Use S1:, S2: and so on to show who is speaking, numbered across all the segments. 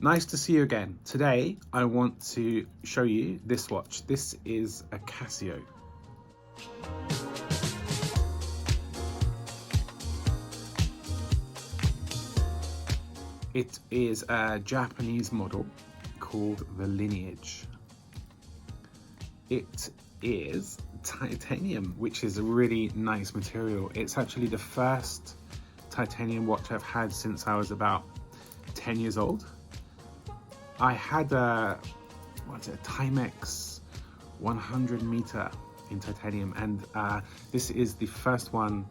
S1: Nice to see you again. Today I want to show you this watch. This is a Casio. It is a Japanese model called the Lineage. It is titanium, which is a really nice material. It's actually the first titanium watch I've had since I was about 10 years old. I had a Timex 100 meter in titanium, and this is the first one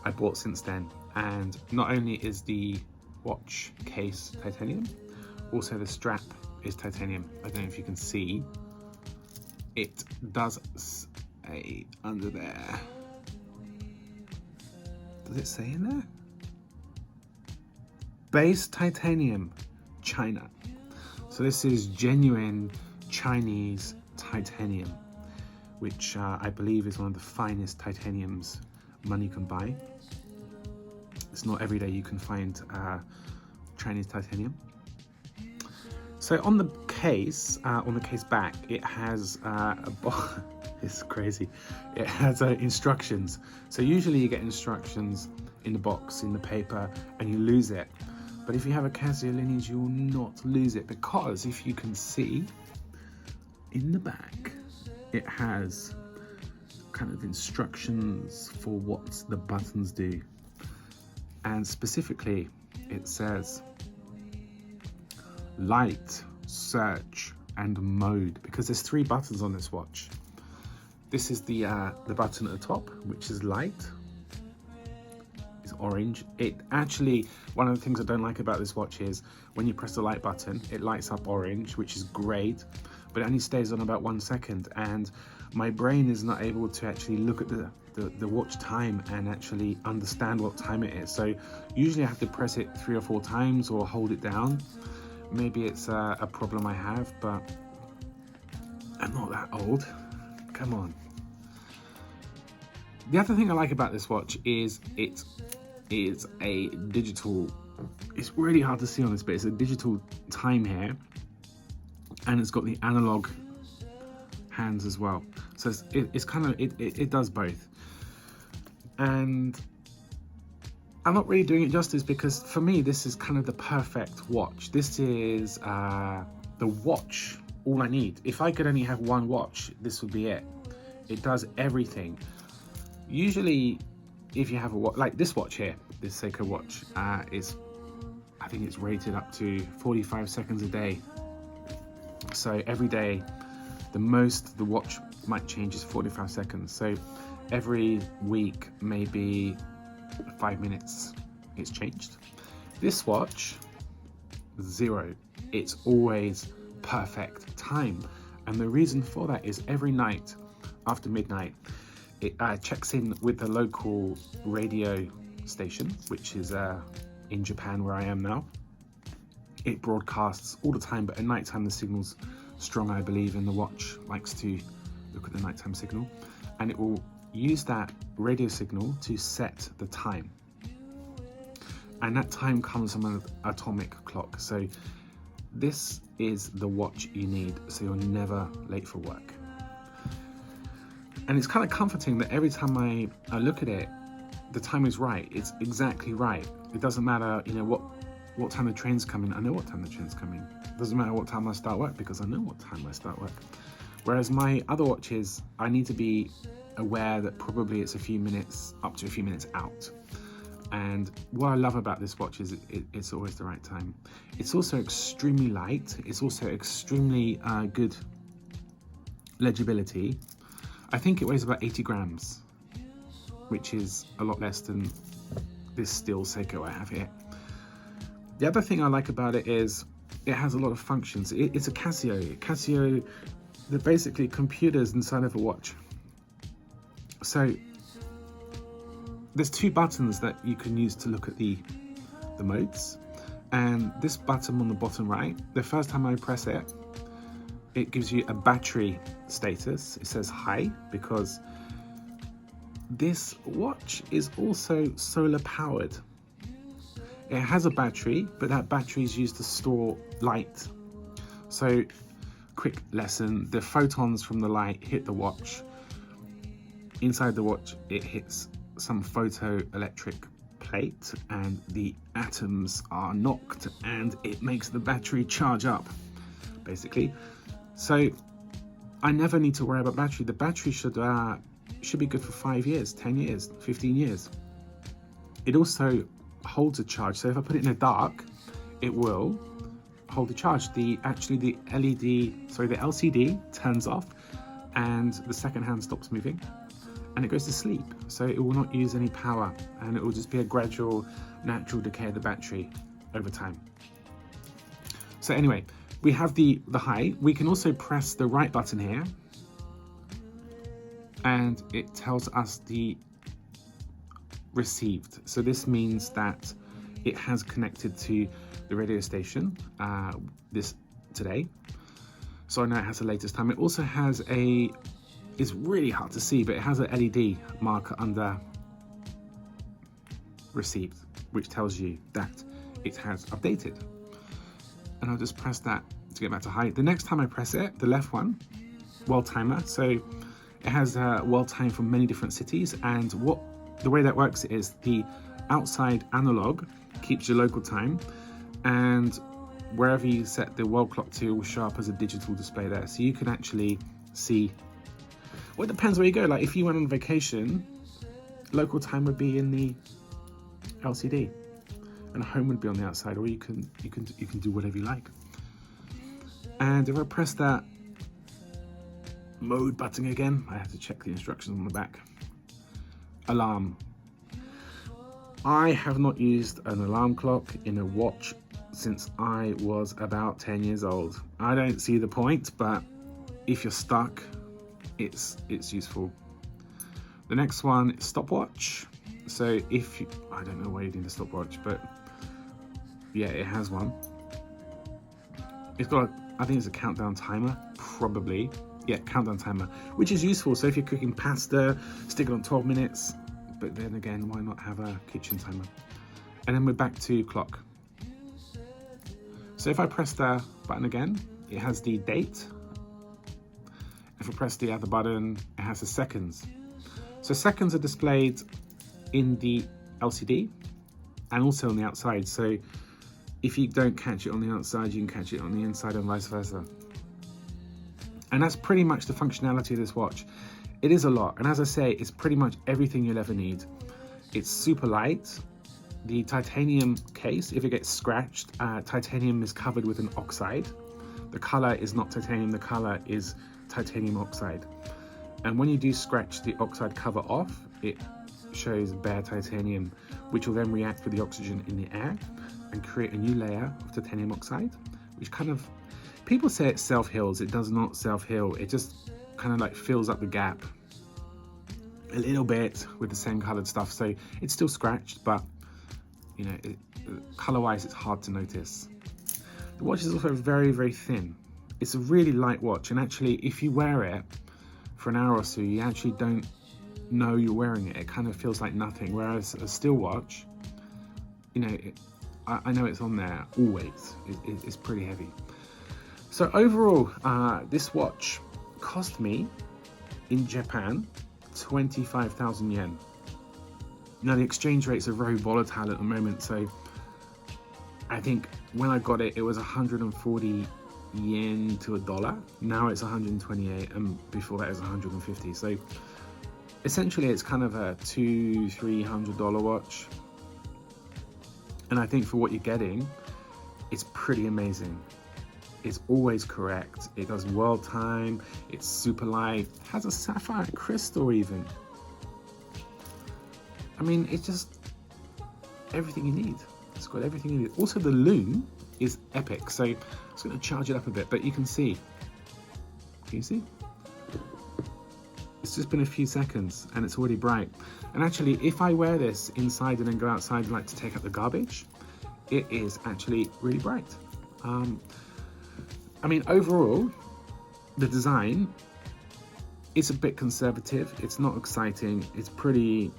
S1: I bought since then. And not only is the watch case titanium, also the strap is titanium. I don't know if you can see. It does say under there. Does it say in there? Base titanium, China. So this is genuine Chinese titanium, which I believe is one of the finest titaniums money can buy. It's not every day you can find Chinese titanium. So on the case back, it has it's crazy. It has instructions. So usually you get instructions in the box, in the paper, and you lose it. But if you have a Casio Lineage, you will not lose it, because if you can see in the back, it has kind of instructions for what the buttons do. And specifically, it says light, search, and mode, because there's 3 buttons on this watch. This is the button at the top, which is light. It's orange. It actually, one of the things I don't like about this watch is when you press the light button, it lights up orange, which is great, but it only stays on about 1 second, and my brain is not able to actually look at the watch time and actually understand what time it is. So usually I have to press it 3 or 4 times or hold it down. Maybe it's a problem I have, but I'm not that old. Come on. The other thing I like about this watch is it is a digital, it's really hard to see on this, but it's a digital time here, and it's got the analog hands as well. So it's kind of, it does both. And I'm not really doing it justice, because for me, this is kind of the perfect watch. This is the watch, all I need. If I could only have one watch, this would be it. It does everything. Usually, if you have a watch, like this watch here, this Seiko watch, I think it's rated up to 45 seconds a day. So every day, the most the watch might change is 45 seconds. So every week, maybe 5 minutes, it's changed. This watch, 0. It's always perfect time. And the reason for that is every night after midnight, it checks in with the local radio station, which is in Japan, where I am now. It broadcasts all the time, but at night time the signal's strong, I believe, and the watch likes to look at the nighttime signal, and it will use that radio signal to set the time. And that time comes from an atomic clock. So this is the watch you need, so you're never late for work. And it's kind of comforting that every time I look at it, the time is right. It's exactly right. It doesn't matter, you know, what time the train's coming. I know what time the train's coming. It doesn't matter what time I start work, because I know what time I start work. Whereas my other watches, I need to be aware that probably it's a few minutes, up to a few minutes out. And what I love about this watch is it's always the right time. It's also extremely light. It's also extremely good legibility. I think it weighs about 80 grams, which is a lot less than this steel Seiko I have here. The other thing I like about it is it has a lot of functions. It's a Casio, they're basically computers inside of a watch. So there's 2 buttons that you can use to look at the modes. And this button on the bottom right, the first time I press it, it gives you a battery status. It says high, because this watch is also solar powered. It has a battery, but that battery is used to store light. So, quick lesson, the photons from the light hit the watch. Inside the watch, it hits some photoelectric plate and the atoms are knocked and it makes the battery charge up, basically. So I never need to worry about battery. The battery should be good for 5 years, 10 years, 15 years. It also holds a charge, so if I put it in the dark, it will hold the charge. The LCD turns off and the second hand stops moving and it goes to sleep. So it will not use any power and it will just be a gradual, natural decay of the battery over time. So anyway, we have the height. We can also press the right button here and it tells us the received. So this means that it has connected to the radio station today. So I know it has the latest time. It also has it's really hard to see, but it has an LED marker under received, which tells you that it has updated. And I'll just press that to get back to height. The next time I press it, the left one, world timer. So it has world time from many different cities. And the way that works is the outside analog keeps your local time, and wherever you set the world clock to will show up as a digital display there. So you can actually see, well, it depends where you go. Like if you went on vacation, local time would be in the LCD and home would be on the outside, or you can do whatever you like. And if I press that mode button again, I have to check the instructions on the back. Alarm. I have not used an alarm clock in a watch since I was about 10 years old. I don't see the point, but if you're stuck, it's useful. The next one is stopwatch. So if you, I don't know why you need a stopwatch, but yeah, it has one. It's got, I think it's a countdown timer, probably. Yeah, countdown timer, which is useful. So if you're cooking pasta, stick it on 12 minutes. But then again, why not have a kitchen timer? And then we're back to clock. So if I press the button again, it has the date. If I press the other button, it has the seconds. So seconds are displayed in the LCD and also on the outside. So if you don't catch it on the outside, you can catch it on the inside and vice versa. And that's pretty much the functionality of this watch. It is a lot. And as I say, it's pretty much everything you'll ever need. It's super light. The titanium case, if it gets scratched, titanium is covered with an oxide. The color is not titanium, the color is titanium oxide. And when you do scratch the oxide cover off, it shows bare titanium, which will then react with the oxygen in the air and create a new layer of titanium oxide, which kind of, people say it self-heals. It does not self-heal. It just kind of like fills up the gap a little bit with the same colored stuff. So it's still scratched, but you know, color-wise, it's hard to notice. The watch is also very, very thin. It's a really light watch, and actually, if you wear it for an hour or so, you actually don't know you're wearing it. It kind of feels like nothing. Whereas a still watch, you know, I know it's on there always. It's pretty heavy. So overall, this watch cost me in Japan 25,000 yen. Now the exchange rates are very volatile at the moment, so I think when I got it, it was 140 yen to $1. Now it's 128, and before that it was 150. So essentially it's kind of a $200-300 watch. And I think for what you're getting, it's pretty amazing. It's always correct. It does world time. It's super light. It has a sapphire crystal even. I mean, it's just everything you need. It's got everything you need. Also, the lume is epic. So I'm just going to charge it up a bit, but you can see. Can you see? It's just been a few seconds and it's already bright. And actually, if I wear this inside and then go outside and like to take out the garbage, it is actually really bright. I mean, overall, the design is a bit conservative. It's not exciting. It's pretty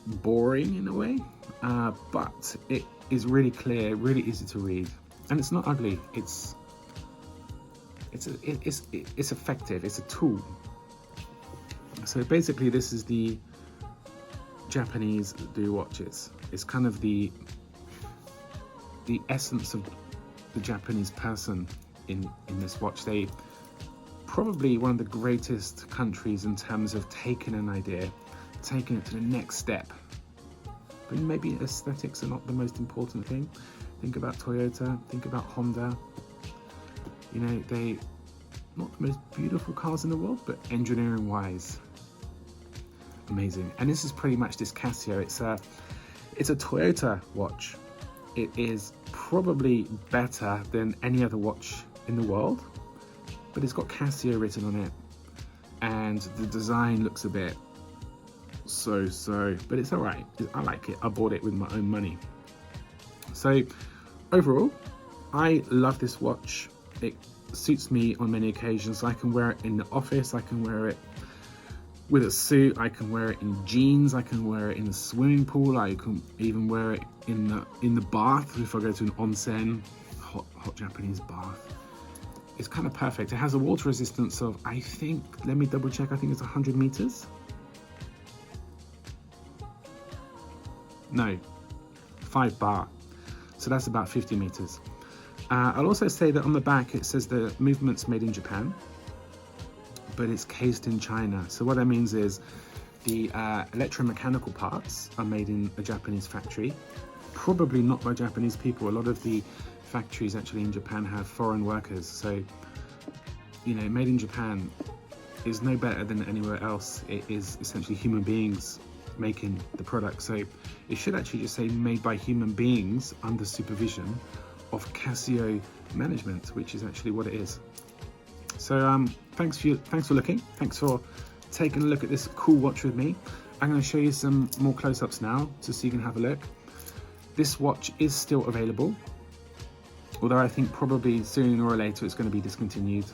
S1: boring in a way, but it is really clear, really easy to read, and it's not ugly. It's effective. It's a tool. So basically, this is the Japanese do watches. It's kind of the essence of the Japanese person in this watch. They probably one of the greatest countries in terms of taking an idea, taking it to the next step. But maybe aesthetics are not the most important thing. Think about Toyota, think about Honda. You know, they not the most beautiful cars in the world, but engineering wise, amazing. And this is pretty much this Casio. It's a Toyota watch. It is probably better than any other watch in the world, but it's got Casio written on it, and the design looks a bit so, but it's all right. I like it. I bought it with my own money. So overall, I love this watch. It suits me on many occasions. I can wear it in the office, I can wear it with a suit, I can wear it in jeans, I can wear it in the swimming pool, I can even wear it in the bath if I go to an onsen, hot Japanese bath. It's kind of perfect. It has a water resistance of, I think, let me double check, I think it's 100 meters. No, 5 bar. So that's about 50 meters. I'll also say that on the back it says the movement's made in Japan, but it's cased in China. So what that means is the electromechanical parts are made in a Japanese factory, probably not by Japanese people. A lot of the factories actually in Japan have foreign workers. So, you know, made in Japan is no better than anywhere else. It is essentially human beings making the product. So it should actually just say made by human beings under supervision of Casio management, which is actually what it is. So thanks for looking. Thanks for taking a look at this cool watch with me. I'm going to show you some more close-ups now, just so you can have a look. This watch is still available, although I think probably sooner or later it's going to be discontinued.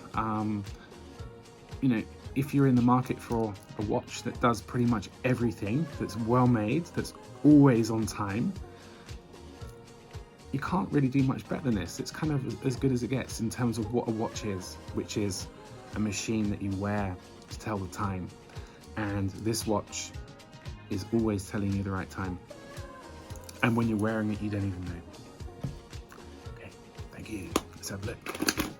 S1: You know, if you're in the market for a watch that does pretty much everything, that's well made, that's always on time, you can't really do much better than this. It's kind of as good as it gets in terms of what a watch is, which is a machine that you wear to tell the time. And this watch is always telling you the right time. And when you're wearing it, you don't even know. Okay, thank you. Let's have a look.